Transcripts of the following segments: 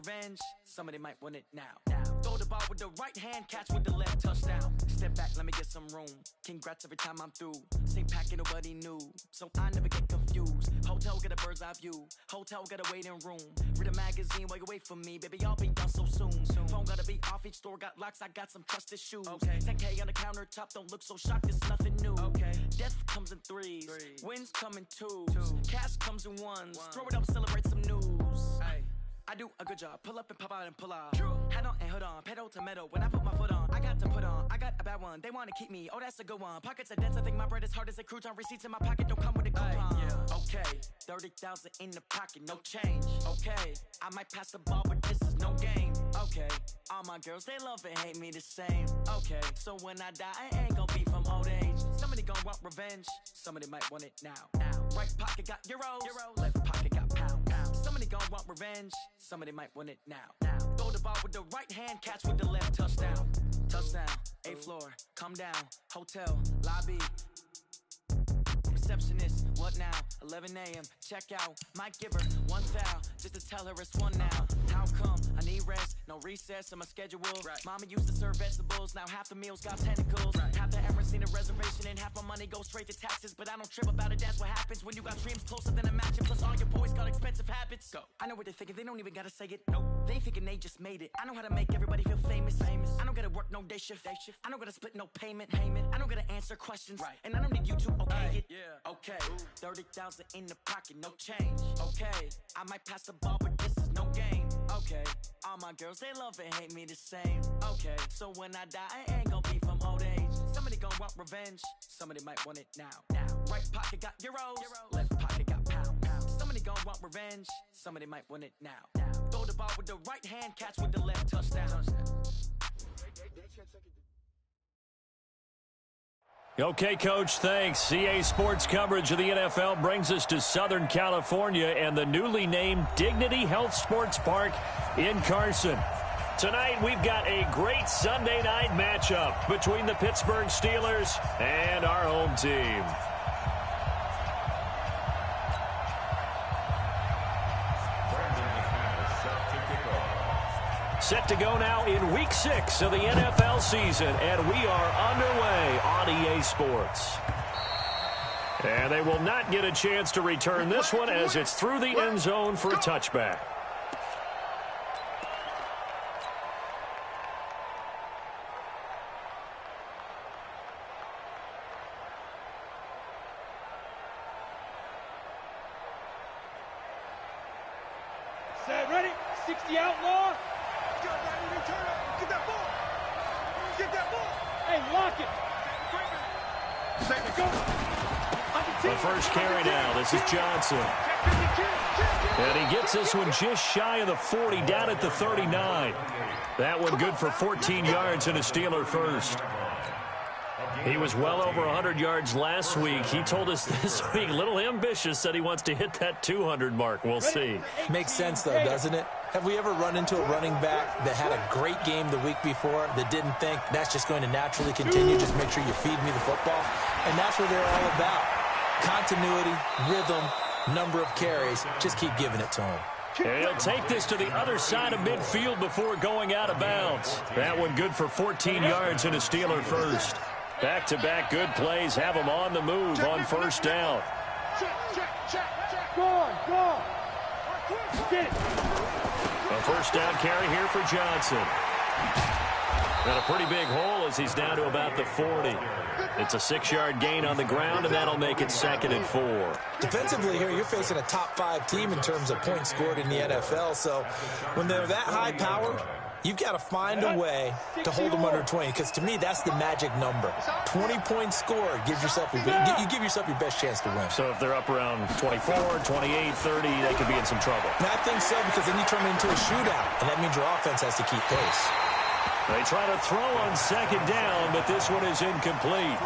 revenge, somebody might want it now. Throw the ball with the right hand, catch with the left, touchdown. Step back, let me get some room. Congrats every time I'm through. Same packet, nobody knew, so I never get confused. Hotel get a bird's eye view. Hotel get a waiting room. Read a magazine while you wait for me, baby. I'll be done so soon. Phone gotta be off. Each store got locks. I got some trusted shoes. 10K on the countertop. Don't look so shocked. It's nothing new. Death comes in threes. Wins come in twos. Cash comes in ones. Throw it up, celebrate some news. I do a good job. Pull up and pop out and pull out. Hat on and hood on. Pedal to metal. When I put my foot on, I got to put on. I got a bad one. They want to keep me. Oh, that's a good one. Pockets are dense. I think my bread is hard as a crouton. Receipts in my pocket don't come with a coupon. Okay, 30,000 in the pocket, no change. Okay, I might pass the ball, but this is no game. Okay, all my girls, they love and hate me the same. Okay, so when I die, I ain't gonna be from old age. Somebody gonna want revenge. Somebody might want it now. Right pocket got euros. Left pocket got pounds. Somebody gonna want revenge. Somebody might want it now. Throw the ball with the right hand, catch with the left, touchdown. Touchdown, 8th floor, come down, hotel, lobby. Receptionist, what now? 11 a.m. Check out. Might give her one foul just to tell her it's one now. How come? I need rest, no recess in my schedule. Mama used to serve vegetables, now half the meals got tentacles. Half the errands need a reservation and half my money goes straight to taxes. But I don't trip about it, that's what happens when you got dreams closer than a match. And plus all your boys got expensive habits. Go. I know what they're thinking, they don't even gotta say it. Nope. They ain't thinking they just made it. I know how to make everybody feel famous. I don't gotta work no day shift. I don't gotta split no payment. I don't gotta answer questions. And I don't need you to okay it. Okay, 30,000 in the pocket, no change. Okay, I might pass the ball, but this is no game. Okay, all my girls, they love and hate me the same. Okay, so when I die, I ain't gonna be from old age. Somebody gonna want revenge. Somebody might want it now. Right pocket got euros. Left pocket got pounds. Somebody gonna want revenge. Somebody might want it now. Throw the ball with the right hand, catch with the left, touchdown. Okay, Coach, thanks. CA Sports coverage of the NFL brings us to Southern California and the newly named Dignity Health Sports Park in Carson. Tonight, we've got a great Sunday night matchup between the Pittsburgh Steelers and our home team. Set to go now in Week 6 of the NFL season, and we are underway on EA Sports. And they will not get a chance to return this one as it's through the end zone for a touchback. Set, ready? 60 outlaw. Hey, lock it. The first carry now. This is Johnson. And he gets this one just shy of the 40, down at the 39. That one good for 14 yards and a Steeler first. He was well over 100 yards last week. He told us this week, a little ambitious, said he wants to hit that 200 mark. We'll see. Makes sense, though, doesn't it? Have we ever run into a running back that had a great game the week before that didn't think that's just going to naturally continue? Just make sure you feed me the football. And that's what they're all about. Continuity, rhythm, number of carries. Just keep giving it to him. And he'll take this to the other side of midfield before going out of bounds. That one good for 14 yards and a Steeler first. Back-to-back good plays have him on the move on first down. Go on. Get it. A first down carry here for Johnson. And a pretty big hole as he's down to about the 40. It's a 6-yard gain on the ground, and that'll make it 2nd and 4. Defensively here, you're facing a top-5 team in terms of points scored in the NFL. So when they're that high-powered, you've got to find a way to hold them under 20, because to me, that's the magic number. 20 points scored gives yourself you give yourself your best chance to win. So if they're up around 24, 28, 30, they could be in some trouble. And I think so, because then you turn it into a shootout, and that means your offense has to keep pace. They try to throw on 2nd down, but this one is incomplete.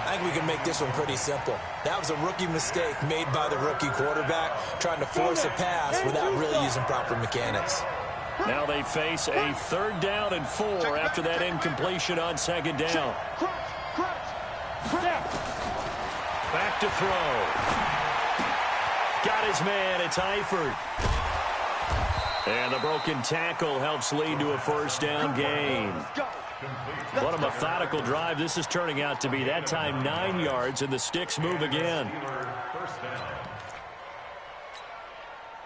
I think we can make this one pretty simple. That was a rookie mistake made by the rookie quarterback, trying to force a pass without really using proper mechanics. Now they face a 3rd down and 4 after that incompletion on 2nd down. Back to throw. Got his man. It's Eifert. And the broken tackle helps lead to a first down gain. What a methodical drive this is turning out to be. That time 9 yards, and the sticks move again.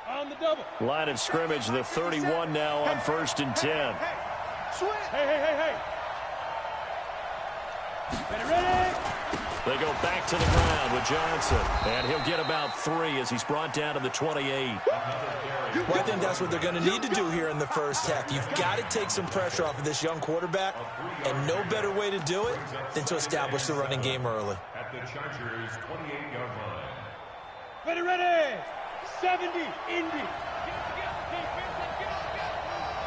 On the double. Line of scrimmage, the 31 now on 1st and 10. Hey. Ready? They go back to the ground with Johnson. And he'll get about 3 as he's brought down to the 28. Well, I think that's what they're going to need to do here in the first half. You've got to take some pressure off of this young quarterback, and no better way to do it than to establish the running game early. At the Chargers' 28-yard line. Ready. 70, Indy.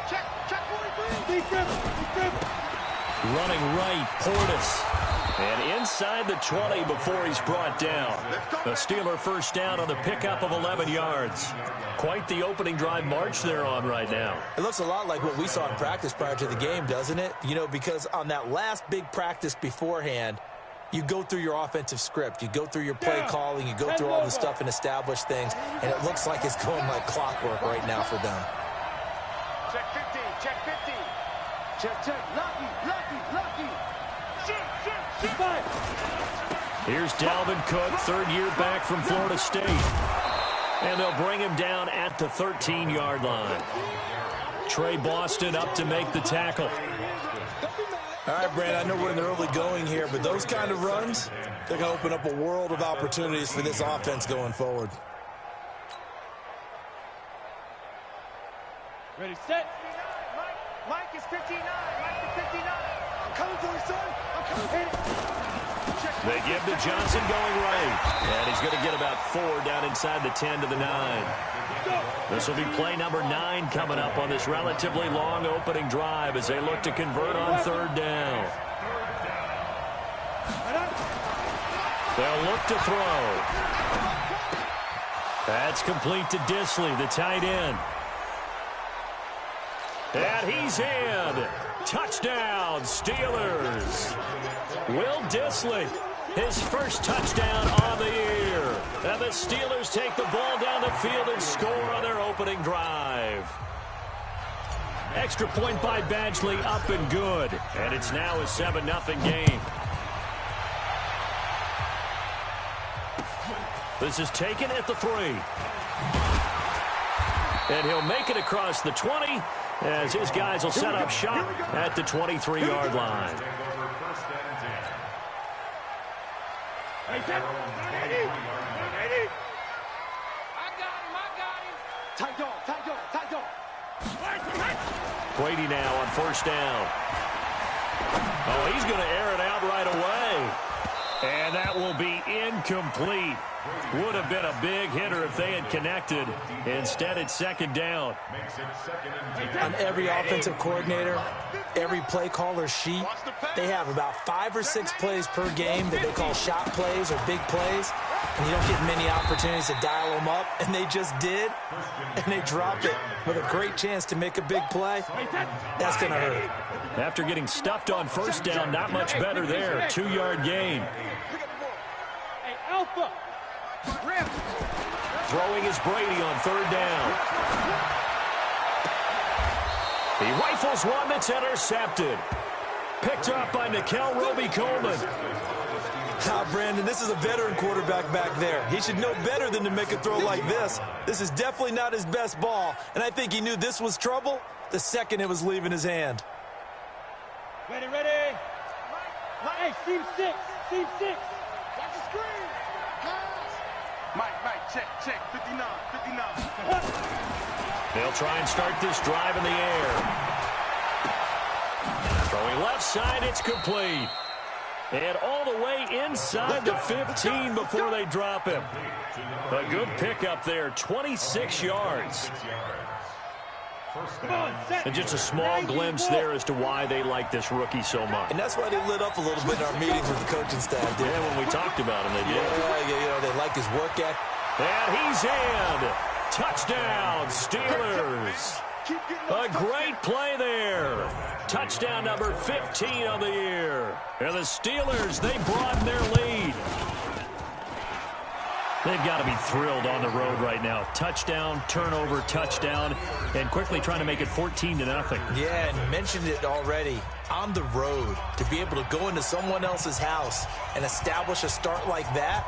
Check 43. Defense. Running right, Portis. And inside the 20 before he's brought down. The Steeler first down on the pickup of 11 yards. Quite the opening drive march they're on right now. It looks a lot like what we saw in practice prior to the game, doesn't it? You know, because on that last big practice beforehand, you go through your offensive script. You go through your play calling. You go through all the stuff and establish things. And it looks like it's going like clockwork right now for them. Check 15. Check. Lucky. Here's Dalvin Cook, 3rd year back from Florida State. And they'll bring him down at the 13-yard line. Trey Boston up to make the tackle. All right, Brand, I know we're in the early going here, but those kind of runs, they're going to open up a world of opportunities for this offense going forward. Ready, set. Mike is 59. I'm coming for you, son. I'm coming. They give to Johnson going right. And he's going to get about 4 down inside the 10 to the 9. This will be play number 9 coming up on this relatively long opening drive as they look to convert on 3rd down. They'll look to throw. That's complete to Disley, the tight end. And he's in. Touchdown, Steelers. Will Disley, his first touchdown on the year. And the Steelers take the ball down the field and score on their opening drive. Extra point by Badgley, up and good. And it's now a 7-0 game. This is taken at the 3. And he'll make it across the 20 as his guys will set up shop at the 23-yard line. I got him. Tight dog. Brady now on 1st down. Oh, he's going to air it out right away. And that will be incomplete. Would have been a big hitter if they had connected. Instead, it's 2nd down. On every offensive coordinator, every play caller sheet, they have about 5 or 6 plays per game that they call shot plays or big plays. And you don't get many opportunities to dial them up. And they just did. And they dropped it with a great chance to make a big play. That's going to hurt. After getting stuffed on 1st down, not much better there. 2-yard gain. Hey, Alpha. Throwing is Brady on 3rd down. He rifles one that's intercepted. Picked up by Nickel Roby-Coleman. Brandon, this is a veteran quarterback back there. He should know better than to make a throw like this. This is definitely not his best ball, and I think he knew this was trouble the second it was leaving his hand. Ready. Hey, seam 6. Watch the screen. Mike, check. 59. They'll try and start this drive in the air. Throwing left side, it's complete. And all the way inside the 15 before they drop him. A good pickup there, 26 yards. And just a small glimpse there as to why they like this rookie so much. And that's why they lit up a little bit in our meetings with the coaching staff. Yeah, when we talked about him, they did. Yeah, they like his work ethic. And he's in. Touchdown, Steelers. A great play there. Touchdown number 15 of the year. And the Steelers, they broaden their lead. They've got to be thrilled on the road right now. Touchdown, turnover, touchdown, and quickly trying to make it 14-0. Yeah, and mentioned it already. On the road, to be able to go into someone else's house and establish a start like that,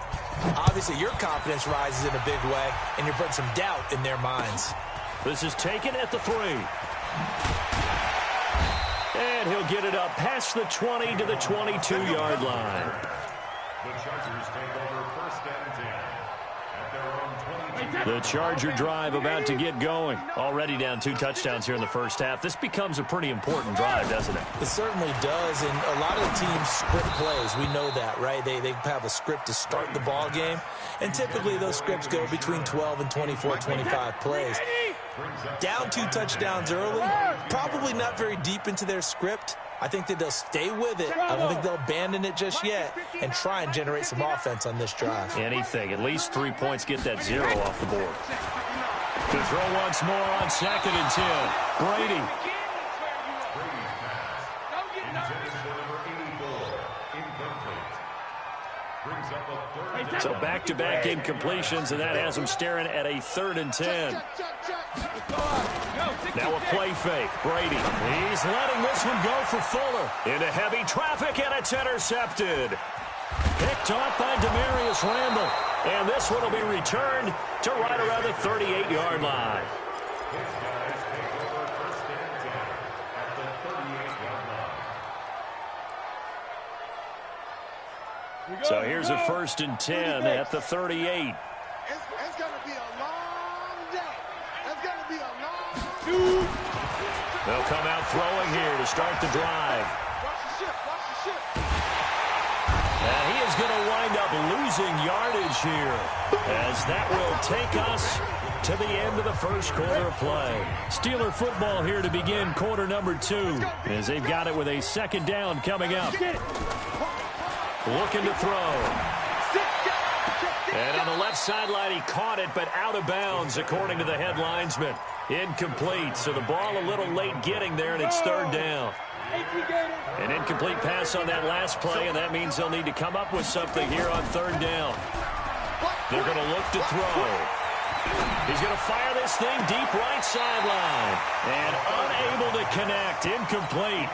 obviously your confidence rises in a big way, and you're putting some doubt in their minds. This is taken at the 3. And he'll get it up past the 20 to the 22-yard line. The Chargers take over first and 10 at their own 22. The Charger drive about to get going. Already down 2 touchdowns here in the first half. This becomes a pretty important drive, doesn't it? It certainly does, and a lot of the teams script plays. We know that, right? They have a script to start the ball game, and typically those scripts go between 12 and 24, 25 plays. Down 2 touchdowns early, probably not very deep into their script. I think that they'll stay with it. I don't think they'll abandon it just yet and try and generate some offense on this drive. Anything. At least 3 points, get that 0 off the board. To throw once more on 2nd and 10. Brady. So back-to-back incompletions, and that has him staring at a 3rd and 10. Now a play fake. Brady. He's letting this one go for Fuller. Into heavy traffic, and it's intercepted. Picked off by Demarius Randall. And this one will be returned to right around the 38-yard line. So here's a 1st and 10 at the 38. It's going to be a long day. It's going to be a long... They'll come out throwing here to start the drive. Watch the ship. Watch the ship. And he is going to wind up losing yardage here, as that will take us to the end of the first quarter of play. Steeler football here to begin quarter number 2, as they've got it with a 2nd down coming up. Looking to throw. And on the left sideline, he caught it, but out of bounds, according to the head linesman. Incomplete, so the ball a little late getting there, and it's 3rd down. An incomplete pass on that last play, and that means they'll need to come up with something here on 3rd down. They're going to look to throw. He's going to fire this thing deep right sideline. And unable to connect. Incomplete.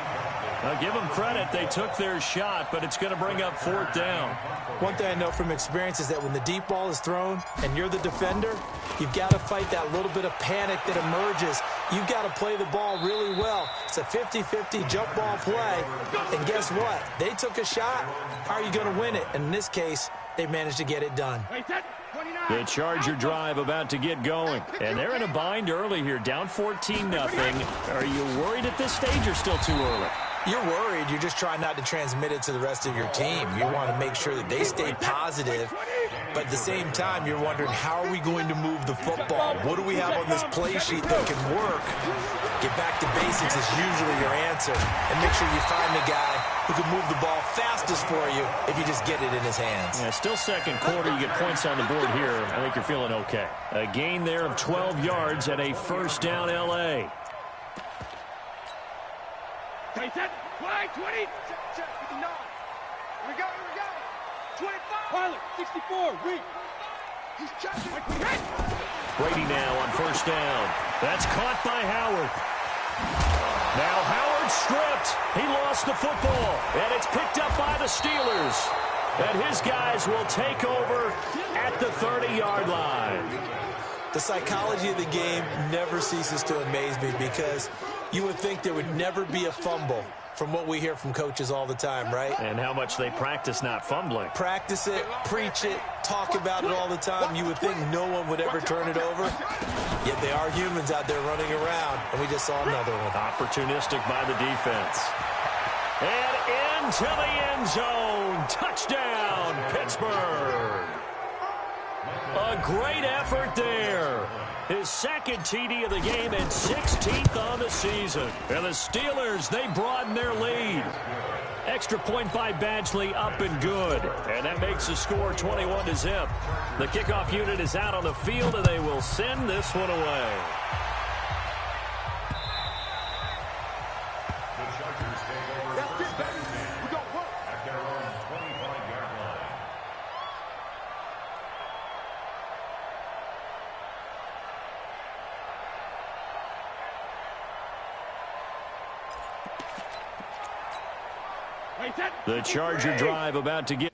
Now, give them credit. They took their shot, but it's going to bring up 4th down. One thing I know from experience is that when the deep ball is thrown and you're the defender, you've got to fight that little bit of panic that emerges. You've got to play the ball really well. It's a 50-50 jump ball play. And guess what? They took a shot. How are you going to win it? And in this case, they managed to get it done. The Charger drive about to get going. And they're in a bind early here, down 14-0. Are you worried at this stage or still too early? You're worried. You're just trying not to transmit it to the rest of your team. You want to make sure that they stay positive. But at the same time, you're wondering, how are we going to move the football? What do we have on this play sheet that can work? Get back to basics is usually your answer. And make sure you find the guy who can move the ball fastest for you if you just get it in his hands. Yeah, still 2nd quarter. You get points on the board here. I think you're feeling okay. A gain there of 12 yards and a 1st down L.A. 20. Check. 59. Here we go. 25. Pilot, 64. Read. He's checking. Brady now on 1st down. That's caught by Howard. Now Howard stripped. He lost the football. And it's picked up by the Steelers. And his guys will take over at the 30-yard line. The psychology of the game never ceases to amaze me, because you would think there would never be a fumble from what we hear from coaches all the time, right? And how much they practice not fumbling. Practice it, preach it, talk about it all the time. You would think no one would ever turn it over. Yet they are humans out there running around, and we just saw another one. Opportunistic by the defense. And into the end zone. Touchdown, Pittsburgh. A great effort there. His 2nd TD of the game and 16th on the season. And the Steelers, they broaden their lead. Extra point by Badgley, up and good. And that makes the score 21-0. The kickoff unit is out on the field, and they will send this one away. The Chargers take over first and 10 at their own 25-yard line. The Charger drive about to get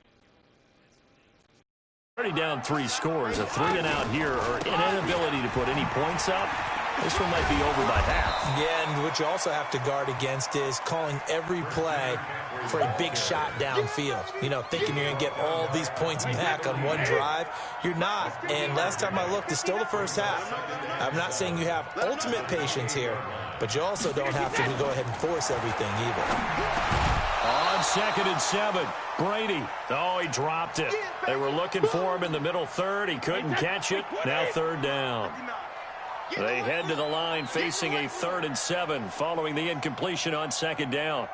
already down 3 scores. A 3-and-out here, or an inability to put any points up. This one might be over by half. Yeah, and what you also have to guard against is calling every play for a big shot downfield. You know, thinking you're going to get all these points back on one drive. You're not. And last time I looked, it's still the first half. I'm not saying you have ultimate patience here, but you also don't have to go ahead and force everything either. On 2nd and 7, Brady. Oh, he dropped it. They were looking for him in the middle third. He couldn't catch it. Now 3rd down. They head to the line facing a 3rd and 7 following the incompletion on 2nd down.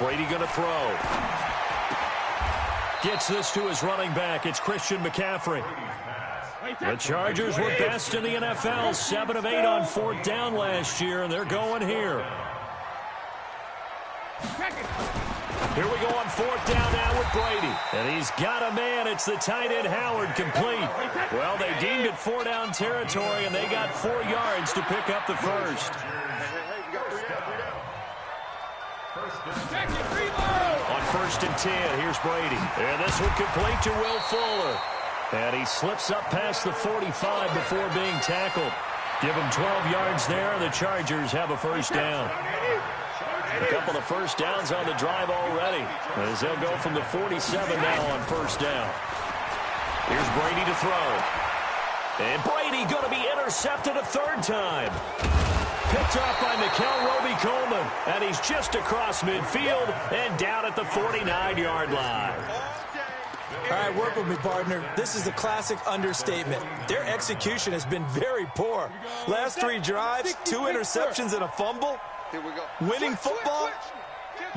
Brady going to throw. Gets this to his running back. It's Christian McCaffrey. The Chargers were best in the NFL, 7 of 8 on 4th down last year, and they're going here. Here we go on 4th down now with Brady. And he's got a man. It's the tight end Howard, complete. Well, they deemed it 4-down territory, and they got 4 yards to pick up the first. On 1st and 10, here's Brady. And this one complete to Will Fuller. And he slips up past the 45 before being tackled. Give him 12 yards there. The Chargers have a 1st down. A couple of 1st downs on the drive already, as they'll go from the 47 now on 1st down. Here's Brady to throw. And Brady going to be intercepted a 3rd time. Picked off by Roby-Coleman, and he's just across midfield and down at the 49-yard line. All right, work with me, partner. This is a classic understatement. Their execution has been very poor. Last 3 drives, 2 interceptions and a fumble. Here we go. Winning football?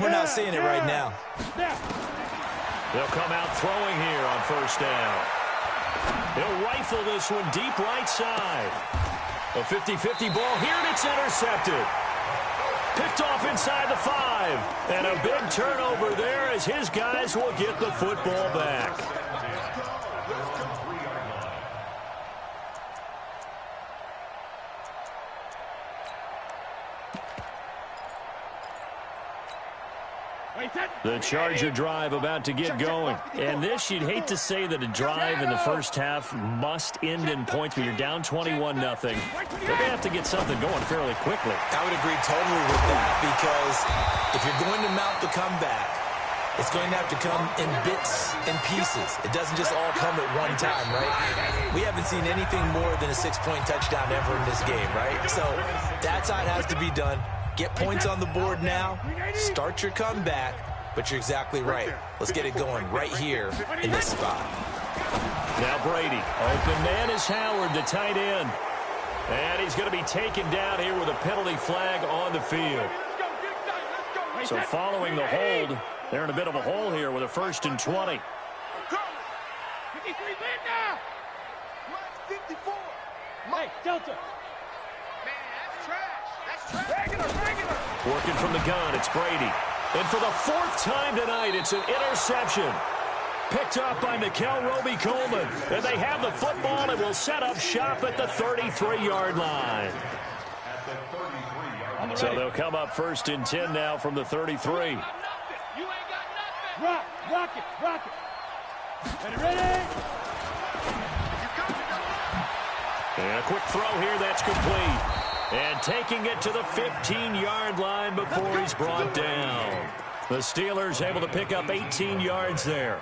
We're not seeing it right now. They'll come out throwing here on 1st down. He'll rifle this one deep right side. A 50-50 ball here, and it's intercepted. Picked off inside the 5. And a big turnover there as his guys will get the football back. The Charger drive about to get going. And this, you'd hate to say that a drive in the first half must end in points when you're down 21-0. They're going to have to get something going fairly quickly. I would agree totally with that, because if you're going to mount the comeback, it's going to have to come in bits and pieces. It doesn't just all come at one time, right? We haven't seen anything more than a 6-point touchdown ever in this game, right? So that's how it has to be done. Get points on the board now. Start your comeback. But you're exactly right. Let's get it going right here in this spot. Now Brady. Open man is Howard, the tight end. And he's going to be taken down here with a penalty flag on the field. So following the hold, they're in a bit of a hole here with a 1st and 20. 53 now. 54. Hey, Delta. Man, that's trash. That's trash. Regular. Working from the gun, it's Brady. And for the 4th time tonight, it's an interception. Picked off by Roby-Coleman. And they have the football and will set up shop at the 33-yard line. So they'll come up 1st and 10 now from the 33. You ain't got nothing. Rock it. Ready? And a quick throw here, that's complete. And taking it to the 15-yard line before he's brought down. The Steelers able to pick up 18 yards there.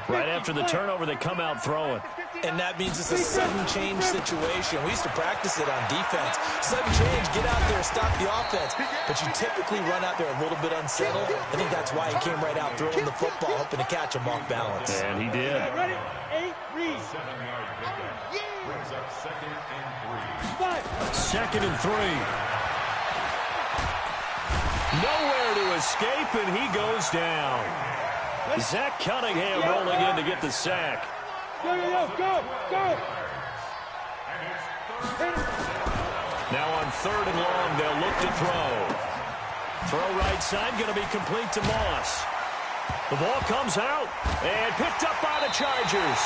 Right after the turnover, they come out throwing. And that means it's a sudden change situation. We used to practice it on defense. Sudden change, get out there, stop the offense. But you typically run out there a little bit unsettled. I think that's why he came right out throwing the football, hoping to catch him off balance. And he did. Ready? 8, read. 2nd and 3. Nowhere to escape, and he goes down. Zach Cunningham rolling in to get the sack. Go. Now on 3rd and long, they'll look to throw. Throw right side, going to be complete to Moss. The ball comes out and picked up by the Chargers.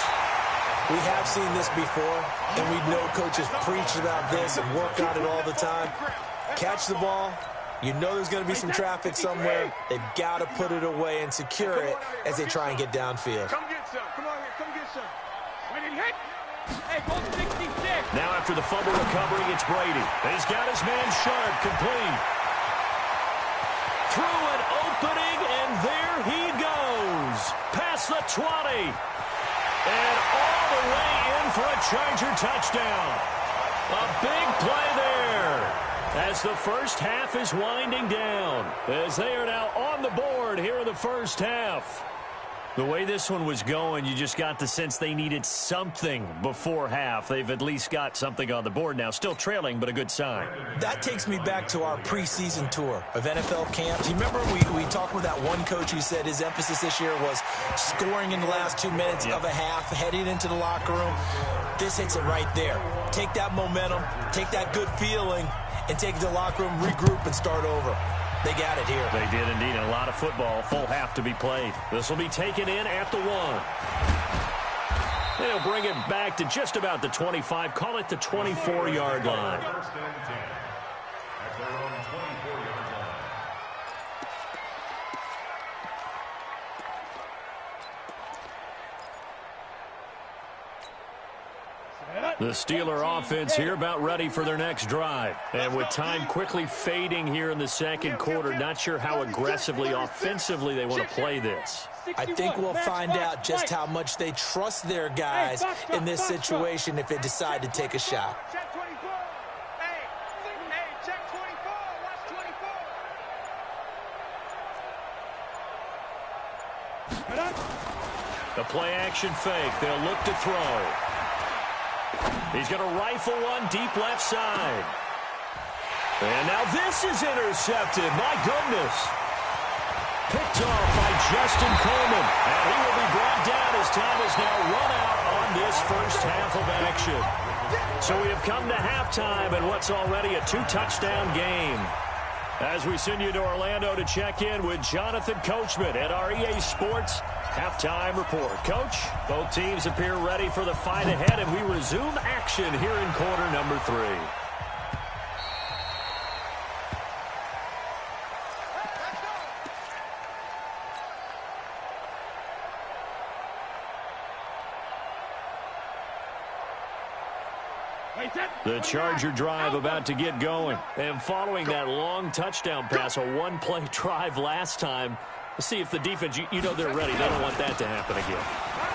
We have seen this before, and we know coaches preach about this and work on it all the time. Catch the ball, You know there's going to be some traffic somewhere. They've got to put it away and secure it as they try and get downfield. Come get some. Come on here. Come get some. When it hit. Hey, go 66. Now after the fumble recovery, it's Brady. He's got his man Sharp complete. Through an opening, and there he goes. Past the 20. And all the way in for a Charger touchdown. A big play there as the first half is winding down, as they are now on the board here in the first half. The way this one was going, you just got the sense they needed something before half. They've at least got something on the board now. Still trailing, but a good sign. That takes me back to our preseason tour of NFL camps. You remember we talked with that one coach who said his emphasis this year was scoring in the last 2 minutes of a half, heading into the locker room. This hits it right there. Take that momentum, take that good feeling, and take it to the locker room, regroup, and start over. They got it here. They did indeed. A lot of football, full half to be played. This will be taken in at the 1. They'll bring it back to just about the 25. Call it the 24-yard line. First and 10 at their own 24-yard line. The Steeler offense here about ready for their next drive. And with time quickly fading here in the second quarter, not sure how aggressively, offensively they want to play this. I think we'll find out just how much they trust their guys in this situation if they decide to take a shot. Check 24. Hey, check 24. Watch 24. The play action fake. They'll look to throw. He's going to rifle one deep left side. And now this is intercepted. My goodness. Picked off by Justin Coleman. And he will be brought down as time is now run out on this first half of action. So we have come to halftime and what's already a 2-touchdown game. As we send you to Orlando to check in with Jonathan Coachman at our EA Sports Halftime Report. Coach, both teams appear ready for the fight ahead, and we resume action here in quarter number 3. The Charger drive about to get going. And following that long touchdown pass, a one-play drive last time, let's see if the defense, you know they're ready. They don't want that to happen again.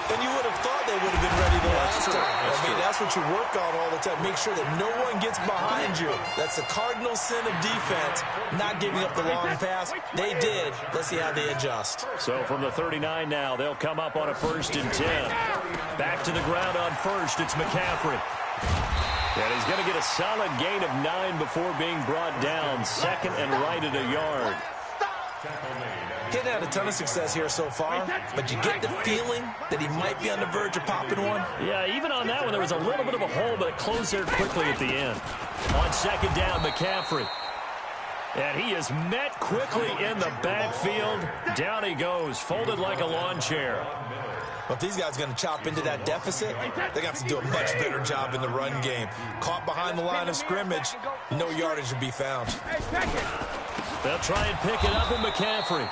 And you would have thought they would have been ready the last time. That's what you work on all the time. Make sure that no one gets behind you. That's the cardinal sin of defense, not giving up the long pass. They did. Let's see how they adjust. So from the 39 now, they'll come up on a 1st and 10. Back to the ground on first. It's McCaffrey. And he's going to get a solid gain of 9 before being brought down. Second and right at a yard. He's had a ton of success here so far, but you get the feeling that he might be on the verge of popping one. Yeah, even on that one, there was a little bit of a hole, but it closed there quickly at the end. On second down, McCaffrey. And he is met quickly in the backfield. Down he goes, folded like a lawn chair. But if these guys are going to chop into that deficit, they're going to have to do a much better job in the run game. Caught behind the line of scrimmage, no yardage to be found. They'll try and pick it up in McCaffrey.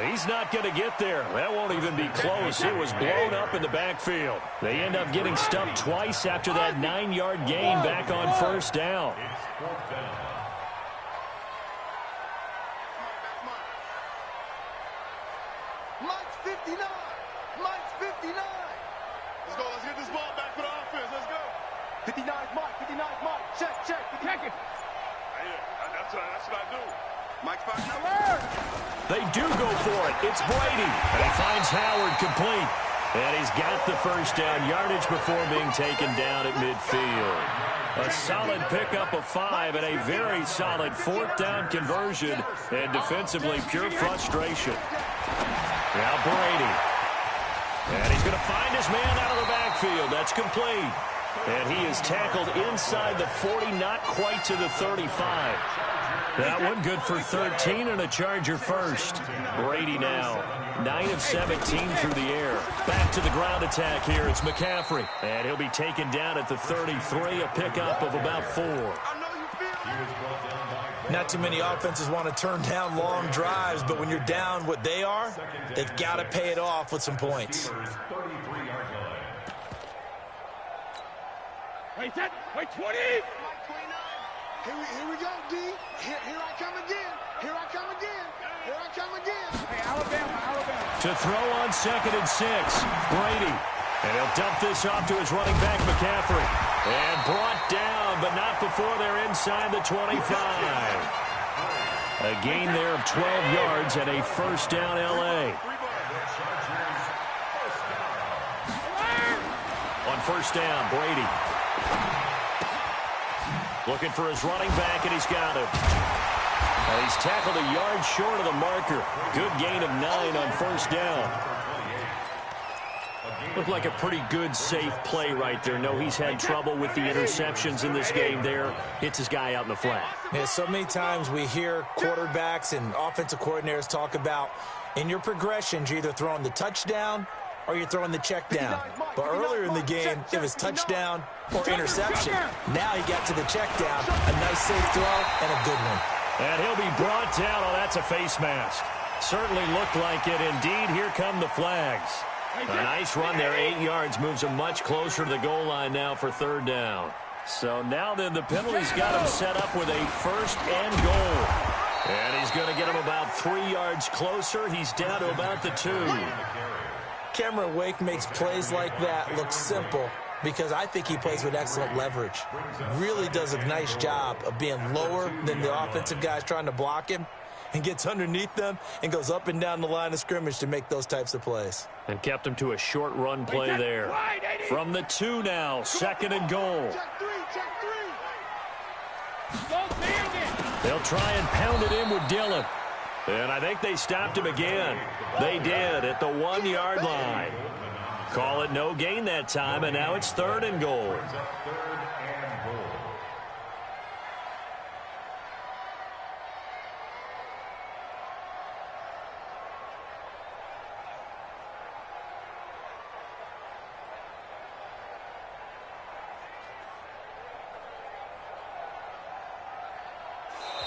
He's not going to get there. That won't even be close. It was blown up in the backfield. They end up getting stuffed twice after that 9-yard gain back on first down. Mike's 59. Mike's 59. Let's go. Let's get this ball back for the offense. Let's go. 59's Mike. 59's Mike. Check. Check it. That's what I do. Mike's back. They do go for it. It's Brady. And he finds Howard complete. And he's got the first down yardage before being taken down at midfield. A solid pickup of 5 and a very solid 4th down conversion. And defensively, pure frustration. Now Brady. And he's going to find his man out of the backfield. That's complete. And he is tackled inside the 40, not quite to the 35. That one good for 13 and a Charger first. Brady now 9 of 17 through the air. Back to the ground attack here. It's McCaffrey. And he'll be taken down at the 33, a pickup of about 4. Not too many offenses want to turn down long drives, but when you're down what they are, they've got to pay it off with some points. Wait, 20! Here we go, D. Here I come again. Here I come again. Here I come again. Hey, Alabama. To throw on 2nd and 6, Brady. And he'll dump this off to his running back, McCaffrey. And brought down, but not before they're inside the 25. A gain there of 12 yards and a first down, L.A. On first down, Brady. Looking for his running back, and he's got him. And he's tackled a yard short of the marker. Good gain of 9 on first down. Looked like a pretty good, safe play right there. No, he's had trouble with the interceptions in this game there. Hits his guy out in the flat. Yeah, so many times we hear quarterbacks and offensive coordinators talk about in your progressions, you're either throwing the touchdown or you're throwing the check down. But earlier in the game, it was touchdown or interception. Now he got to the check down. A nice safe throw and a good one. And he'll be brought down. Oh, that's a face mask. Certainly looked like it. Indeed, here come the flags. A nice run there, 8 yards, moves him much closer to the goal line now for third down. So now then the penalty's got him set up with a first and goal. And he's going to get him about 3 yards closer. He's down to about the 2. Cameron Wake makes plays like that look simple because I think he plays with excellent leverage. Really does a nice job of being lower than the offensive guys trying to block him and gets underneath them and goes up and down the line of scrimmage to make those types of plays. And kept him to a short run play there. From the 2 now, 2nd and goal. They'll try and pound it in with Dillon. And I think they stopped him again. They did at the 1 yard line. Call it no gain that time, and now it's 3rd and goal.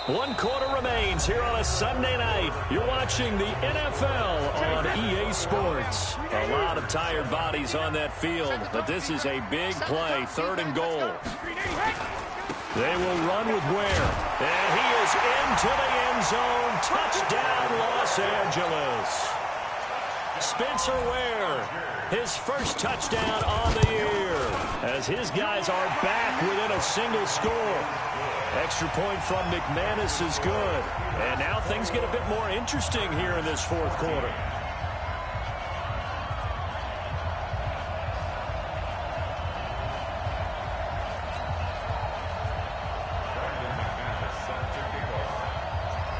One quarter remains here on a Sunday night. You're watching the NFL on EA Sports. A lot of tired bodies on that field, but this is a big play, 3rd and goal. They will run with Ware, and he is into the end zone. Touchdown, Los Angeles. Spencer Ware, his first touchdown on the year, as his guys are back within a single score. Extra point from McManus is good. And now things get a bit more interesting here in this 4th quarter.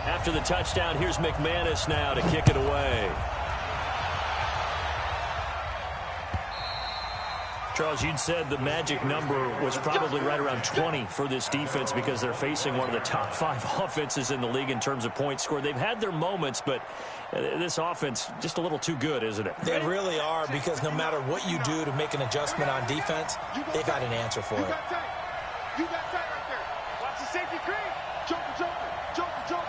After the touchdown, here's McManus now to kick it away. Charles, you'd said the magic number was probably right around 20 for this defense because they're facing one of the top 5 offenses in the league in terms of points scored. They've had their moments, but this offense just a little too good, isn't it? They really are, because no matter what you do to make an adjustment on defense, they've got an answer for it. You got tight right there. Watch the safety cream. Joker.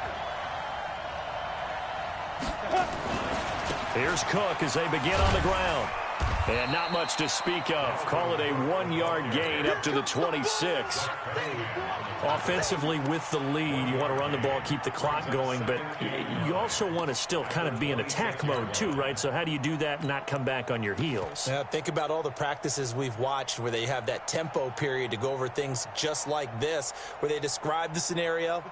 Here's Cook as they begin on the ground. And not much to speak of. Call it a 1 yard gain up to the 26. Offensively with the lead, you want to run the ball, keep the clock going, but you also want to still kind of be in attack mode too, right? So how do you do that and not come back on your heels? Yeah, think about all the practices we've watched where they have that tempo period to go over things just like this, where they describe the scenario,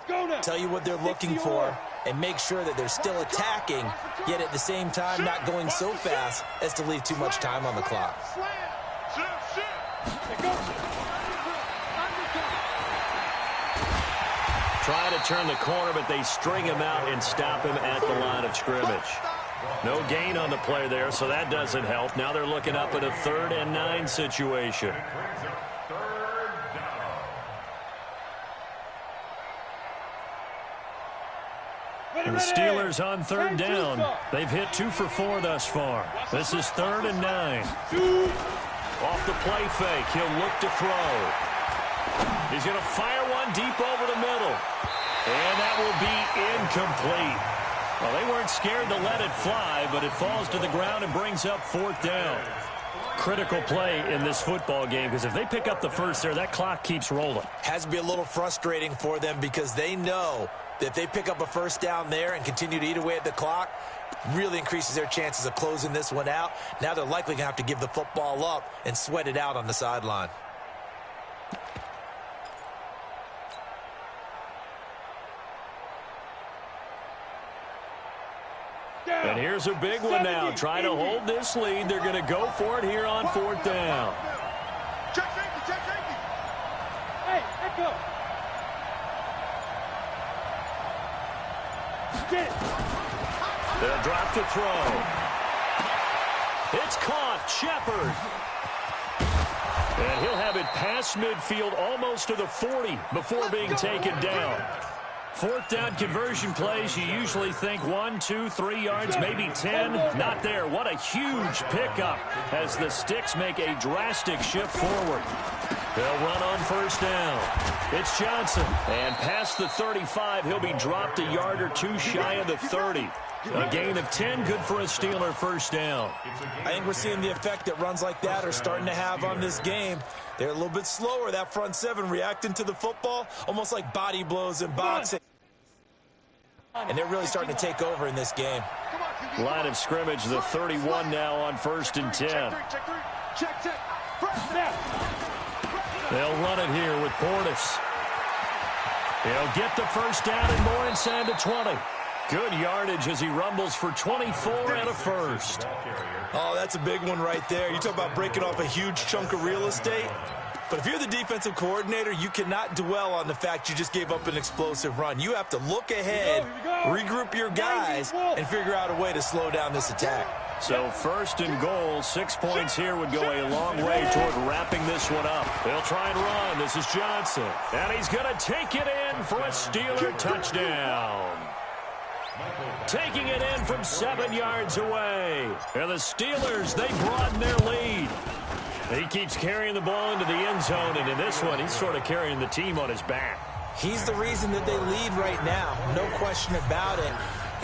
tell you what they're looking for, and make sure that they're still attacking, yet at the same time not going so fast as to leave too much time on the clock. Trying to turn the corner, but they string him out and stop him at the line of scrimmage. No gain on the play there, so that doesn't help. Now they're looking up at a 3rd and 9 situation. And the Steelers on 3rd down. They've hit 2 for 4 thus far. This is 3rd and 9. Off the play fake, he'll look to throw. He's going to fire one deep over the middle. And that will be incomplete. Well, they weren't scared to let it fly, but it falls to the ground and brings up 4th down. Critical play in this football game, because if they pick up the first there, that clock keeps rolling. Has to be a little frustrating for them because they know that if they pick up a first down there and continue to eat away at the clock, really increases their chances of closing this one out. Now they're likely going to have to give the football up and sweat it out on the sideline. And here's a big one now. Trying to hold this lead. They're going to go for it here on 4th down. Check safety, check safety. Hey, let go. Get it. They'll drop to throw. It's caught. Shepard. And he'll have it past midfield almost to the 40 before being taken down. 4th down conversion plays, you usually think 1, 2, 3 yards, maybe 10. Not there. What a huge pickup as the Sticks make a drastic shift forward. They'll run on 1st down. It's Johnson. And past the 35, he'll be dropped a yard or 2 shy of the 30. A gain of 10, good for a Steeler 1st down. I think we're seeing the effect that runs like that are starting to have on this game. They're a little bit slower, that front 7, reacting to the football, almost like body blows in boxing. And they're really starting to take over in this game. Line of scrimmage, the 31 now on 1st and 10. Check. They'll run it here with Portis. He'll get the first down and more inside the 20. Good yardage as he rumbles for 24 and a first. Oh, that's a big one right there. You talk about breaking off a huge chunk of real estate. But if you're the defensive coordinator, you cannot dwell on the fact you just gave up an explosive run. You have to look ahead, regroup your guys, and figure out a way to slow down this attack. So 1st and goal, 6 points here would go a long way toward wrapping this one up. They'll try and run. This is Johnson. And he's going to take it in for a Steeler touchdown. Taking it in from 7 yards away. And the Steelers, they broaden their lead. He keeps carrying the ball into the end zone, and in this one, he's sort of carrying the team on his back. He's the reason that they lead right now, no question about it.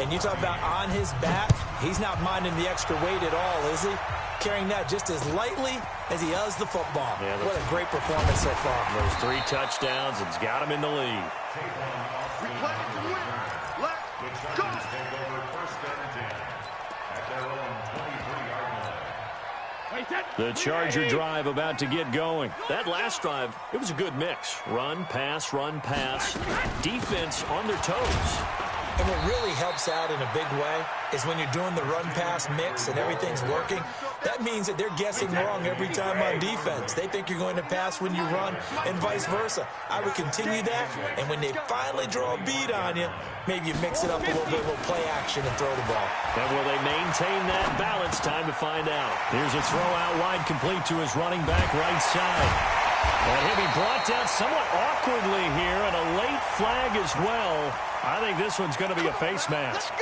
And you talk about on his back, he's not minding the extra weight at all, is he? Carrying that just as lightly as he does the football. Yeah, what a great performance so far. Those 3 touchdowns, it's got him in the lead. We play it to win. Let's go. Take over 1st and 10 at their own 23-yard line. The Charger drive about to get going. That last drive, it was a good mix. Run, pass, defense on their toes. And what really helps out in a big way is when you're doing the run-pass mix and everything's working, that means that they're guessing wrong every time on defense. They think you're going to pass when you run and vice versa. I would continue that, and when they finally draw a beat on you, maybe you mix it up a little bit with play action and throw the ball. And will they maintain that balance? Time to find out. Here's a throw out wide complete to his running back right side. And he'll be brought down somewhat awkwardly here, and a late flag as well. I think this one's going to be a face mask.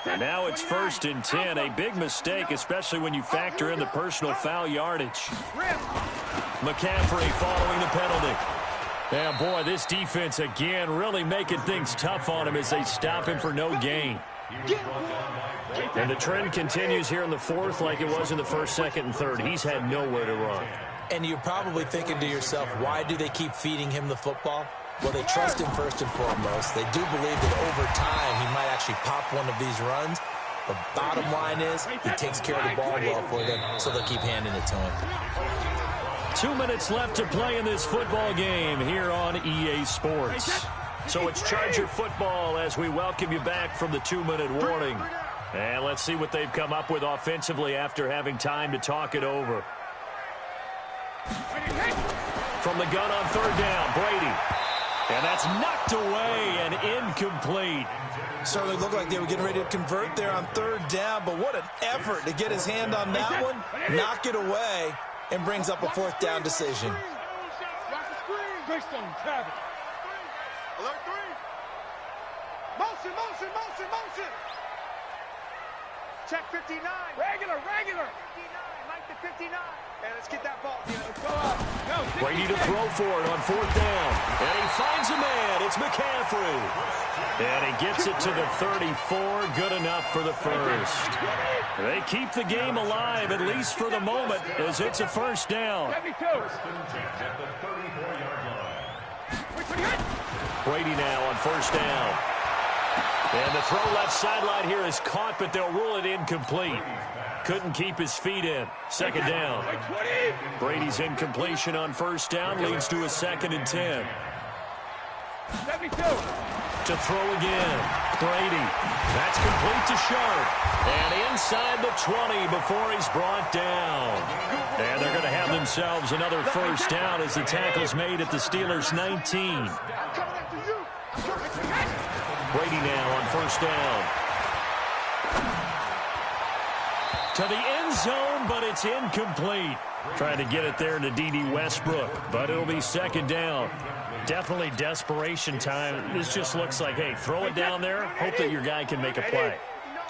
And now it's 1st and 10. A big mistake, especially when you factor in the personal foul yardage. McCaffrey following the penalty. Yeah, boy, this defense again really making things tough on him as they stop him for no gain. And the trend continues here in the 4th like it was in the 1st, 2nd, and 3rd. He's had nowhere to run. And you're probably thinking to yourself, why do they keep feeding him the football? Well, they trust him first and foremost. They do believe that over time he might actually pop one of these runs. The bottom line is he takes care of the ball well for them, so they'll keep handing it to him. 2 minutes left to play in this football game here on EA Sports. So it's Charger football as we welcome you back from the 2-minute warning. And let's see what they've come up with offensively after having time to talk it over. From the gun on 3rd down, Brady. And that's knocked away and incomplete. Certainly looked like they were getting ready to convert there on 3rd down, but what an effort to get his hand on that one, knock it away, and brings up a 4th down decision. Alert 3. Motion. Check 59. Regular. 59. Mike to 59. And let's get that ball. Let's go up. Brady to throw for it on 4th down. And he finds a man. It's McCaffrey. And he gets it to the 34. Good enough for the first. They keep the game alive, at least for the moment, as it's a first down. 72. First and 10 at the 34-yard line. Brady now on 1st down. And the throw left sideline here is caught, but they'll rule it incomplete. Couldn't keep his feet in. 2nd down. Brady's incompletion on 1st down leads to a 2nd and 10. 72. To throw again. Brady. That's complete to Sharp. And inside the 20 before he's brought down. And they're going to have themselves another first down as the tackle's made at the Steelers' 19. Brady now on 1st down. To the end zone, but it's incomplete. Trying to get it there to D.D. Westbrook, but it'll be 2nd down. Definitely desperation time. This just looks like, hey, throw it down there, hope that your guy can make a play.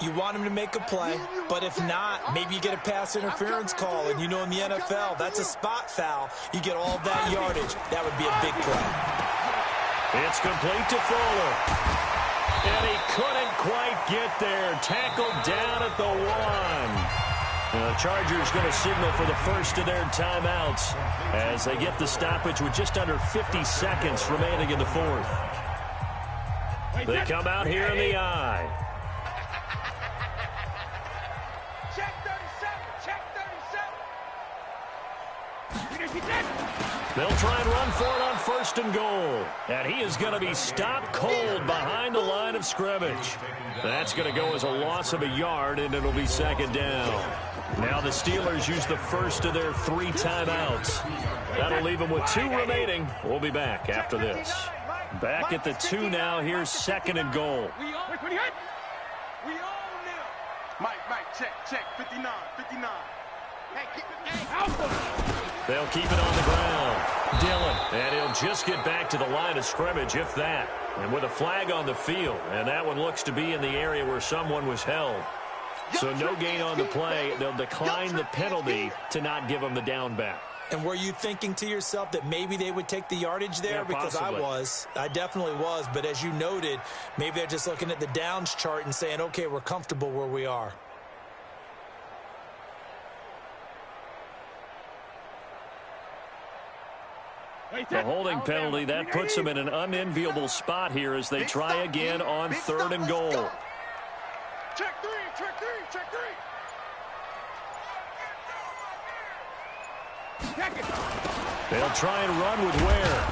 You want him to make a play, but if not, maybe you get a pass interference call, and you know in the NFL, that's a spot foul. You get all that yardage. That would be a big play. It's complete to Fuller. And he couldn't quite get there. Tackled down at the 1. The Chargers going to signal for the first of their timeouts as they get the stoppage with just under 50 seconds remaining in the 4th. They come out here in the eye. Check 37. They'll try and run for it on 1st and goal. And he is going to be stopped cold behind the line of scrimmage. That's going to go as a loss of a yard, and it'll be 2nd down. Now the Steelers use the first of their 3 timeouts. That'll leave them with 2 remaining. We'll be back after this. Back at the 2 now. Here's 2nd and goal. We all now. Mike, check. 59. They'll keep it on the ground. Dillon, and he'll just get back to the line of scrimmage, if that. And with a flag on the field, and that one looks to be in the area where someone was held. So no gain on the play. They'll decline the penalty to not give them the down back. And were you thinking to yourself that maybe they would take the yardage there? Yeah, because possibly. I definitely was. But as you noted, maybe they're just looking at the downs chart and saying, okay, we're comfortable where we are. The holding penalty, that puts them in an unenviable spot here as they try again on 3rd and goal. Check 3. They'll try and run with Ware.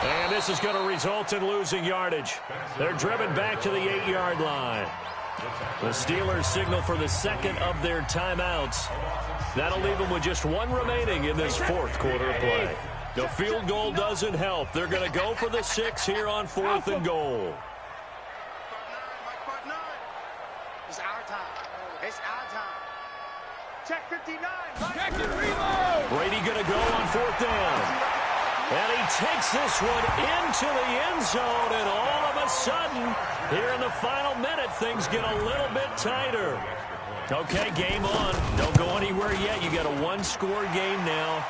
And this is going to result in losing yardage. They're driven back to the 8-yard line. The Steelers signal for the 2nd of their timeouts. That'll leave them with just 1 remaining in this 4th quarter of play. The field goal doesn't help. They're going to go for the 6 here on 4th and goal. It's our time. Check 59. Check and reload. Brady going to go on 4th down. And he takes this one into the end zone, and all of a sudden, here in the final minute, things get a little bit tighter. Okay, game on. Don't go anywhere yet. You got a 1-score game now.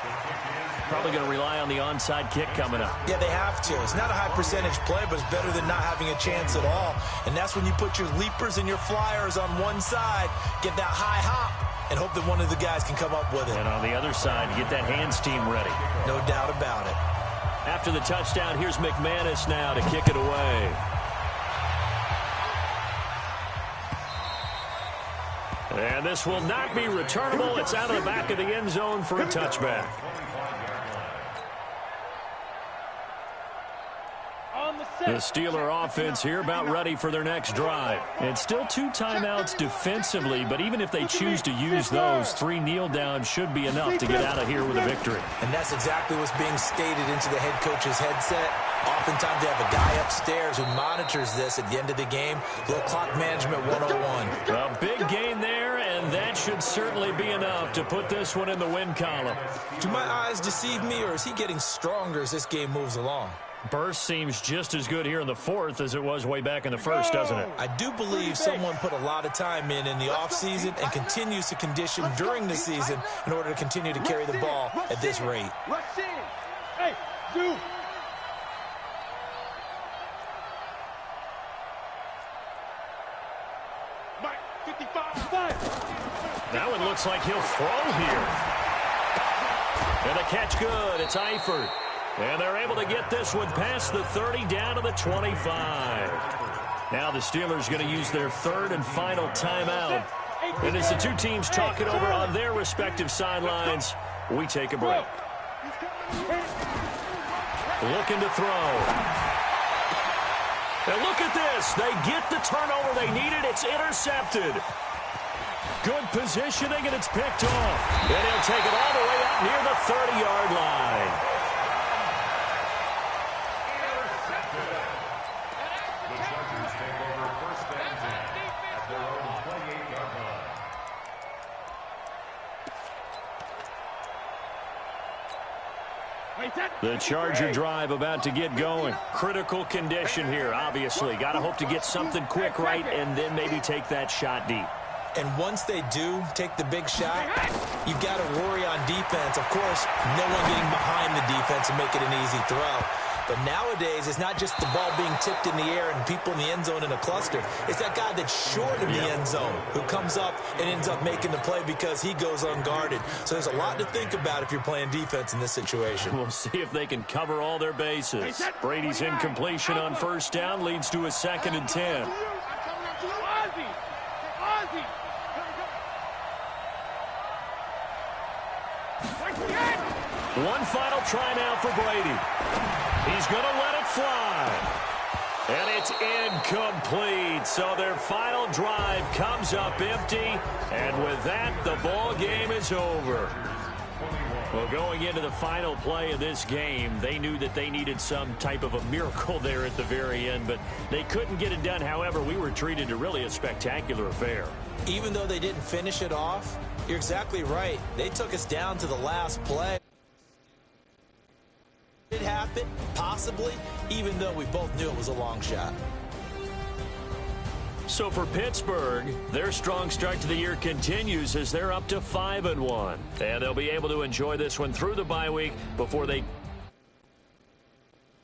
Probably going to rely on the onside kick coming up. Yeah, they have to. It's not a high percentage play, but it's better than not having a chance at all. And that's when you put your leapers and your flyers on one side, get that high hop, and hope that one of the guys can come up with it. And on the other side, you get that hands team ready. No doubt about it. After the touchdown, here's McManus now to kick it away. And this will not be returnable. It's out of the back of the end zone for a touchback. The Steeler offense here about ready for their next drive. And still 2 timeouts defensively, but even if they choose to use those, 3 kneel downs should be enough to get out of here with a victory. And that's exactly what's being stated into the head coach's headset. Oftentimes they have a guy upstairs who monitors this at the end of the game. Little clock management 101. A big gain there, and that should certainly be enough to put this one in the win column. Do my eyes deceive me, or is he getting stronger as this game moves along? Burst seems just as good here in the fourth as it was way back in the first, doesn't it? I do believe someone put a lot of time in the offseason and continues to condition during the season in order to continue to carry the ball at this rate. Hey, do. Mike, 55. That one looks like he'll throw here. And the catch good. It's Eifert. And they're able to get this one past the 30 down to the 25. Now the Steelers going to use their third and final timeout. And as the two teams talk it over on their respective sidelines, we take a break. Looking to throw. And look at this. They get the turnover they needed. It's intercepted. Good positioning, and it's picked off. And he'll take it all the way out near the 30-yard line. The Charger drive about to get going. Critical condition here, obviously. Got to hope to get something quick right and then maybe take that shot deep. And once they do take the big shot, you've got to worry on defense. Of course, no one getting behind the defense and make it an easy throw. But nowadays, it's not just the ball being tipped in the air and people in the end zone in a cluster. It's that guy that's short of the end zone who comes up and ends up making the play because he goes unguarded. So there's a lot to think about if you're playing defense in this situation. We'll see if they can cover all their bases. Brady's incompletion on first down leads to a 2nd and 10. One final try now for Brady. He's going to let it fly. And it's incomplete. So their final drive comes up empty. And with that, the ball game is over. Well, going into the final play of this game, they knew that they needed some type of a miracle there at the very end, but they couldn't get it done. However, we were treated to really a spectacular affair. Even though they didn't finish it off, you're exactly right. They took us down to the last play. It happened, possibly, even though we both knew it was a long shot. So for Pittsburgh, their strong start to the year continues as they're up to 5-1. And they'll be able to enjoy this one through the bye week before they